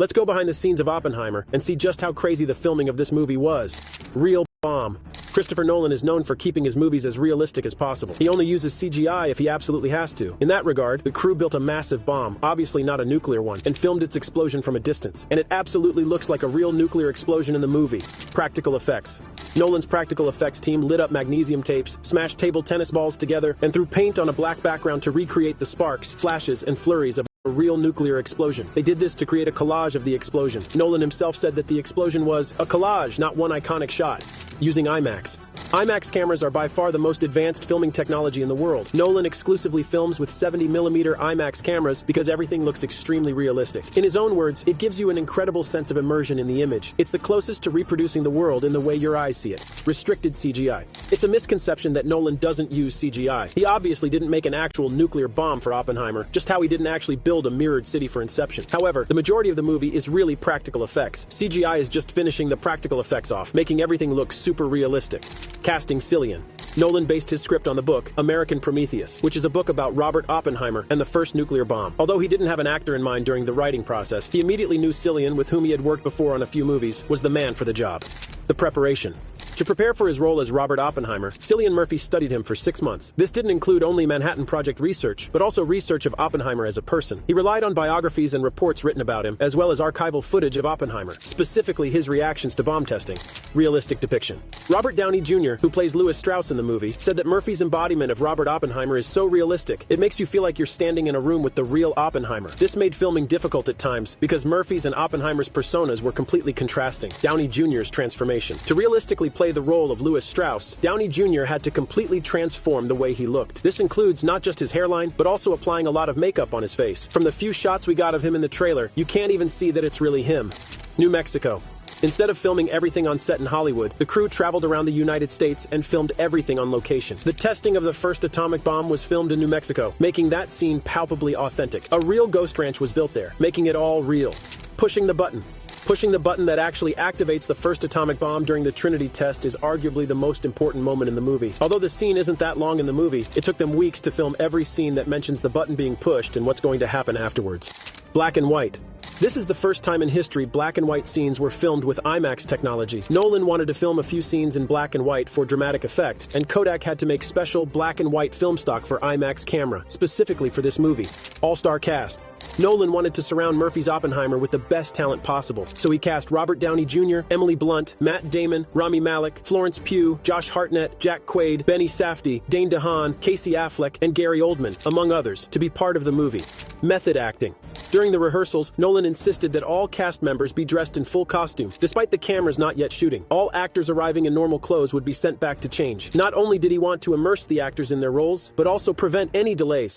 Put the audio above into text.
Let's go behind the scenes of Oppenheimer and see just how crazy the filming of this movie was. Real bomb. Christopher Nolan is known for keeping his movies as realistic as possible. He only uses CGI if he absolutely has to. In that regard, the crew built a massive bomb, obviously not a nuclear one, and filmed its explosion from a distance. And it absolutely looks like a real nuclear explosion in the movie. Practical effects. Nolan's practical effects team lit up magnesium tapes, smashed table tennis balls together, and threw paint on a black background to recreate the sparks, flashes, and flurries of a real nuclear explosion. They did this to create a collage of the explosion. Nolan himself said that the explosion was a collage, not one iconic shot. Using IMAX. IMAX cameras are by far the most advanced filming technology in the world. Nolan exclusively films with 70mm IMAX cameras because everything looks extremely realistic. In his own words, it gives you an incredible sense of immersion in the image. It's the closest to reproducing the world in the way your eyes see it. Restricted CGI. It's a misconception that Nolan doesn't use CGI. He obviously didn't make an actual nuclear bomb for Oppenheimer, just how he didn't actually build a mirrored city for Inception. However, the majority of the movie is really practical effects. CGI is just finishing the practical effects off, making everything look super realistic. Casting Cillian. Nolan based his script on the book American Prometheus, which is a book about Robert Oppenheimer and the first nuclear bomb. Although he didn't have an actor in mind during the writing process, he immediately knew Cillian, with whom he had worked before on a few movies, was the man for the job. The preparation. To prepare for his role as Robert Oppenheimer, Cillian Murphy studied him for 6 months. This didn't include only Manhattan Project research, but also research of Oppenheimer as a person. He relied on biographies and reports written about him, as well as archival footage of Oppenheimer, specifically his reactions to bomb testing. Realistic depiction. Robert Downey Jr., who plays Louis Strauss in the movie, said that Murphy's embodiment of Robert Oppenheimer is so realistic, it makes you feel like you're standing in a room with the real Oppenheimer. This made filming difficult at times, because Murphy's and Oppenheimer's personas were completely contrasting. Downey Jr.'s transformation. To realistically play the role of Louis Strauss, Downey Jr. had to completely transform the way he looked. This includes not just his hairline, but also applying a lot of makeup on his face. From the few shots we got of him in the trailer, you can't even see that it's really him. New Mexico. Instead of filming everything on set in Hollywood, the crew traveled around the United States and filmed everything on location. The testing of the first atomic bomb was filmed in New Mexico, making that scene palpably authentic. A real ghost ranch was built there, making it all real. Pushing the button. Pushing the button that actually activates the first atomic bomb during the Trinity test is arguably the most important moment in the movie. Although the scene isn't that long in the movie, it took them weeks to film every scene that mentions the button being pushed and what's going to happen afterwards. Black and white. This is the first time in history black and white scenes were filmed with IMAX technology. Nolan wanted to film a few scenes in black and white for dramatic effect, and Kodak had to make special black and white film stock for IMAX camera, specifically for this movie. All-star cast. Nolan wanted to surround Murphy's Oppenheimer with the best talent possible, so he cast Robert Downey Jr., Emily Blunt, Matt Damon, Rami Malek, Florence Pugh, Josh Hartnett, Jack Quaid, Benny Safdie, Dane DeHaan, Casey Affleck, and Gary Oldman, among others, to be part of the movie. Method acting. During the rehearsals, Nolan insisted that all cast members be dressed in full costume, despite the cameras not yet shooting. All actors arriving in normal clothes would be sent back to change. Not only did he want to immerse the actors in their roles, but also prevent any delays.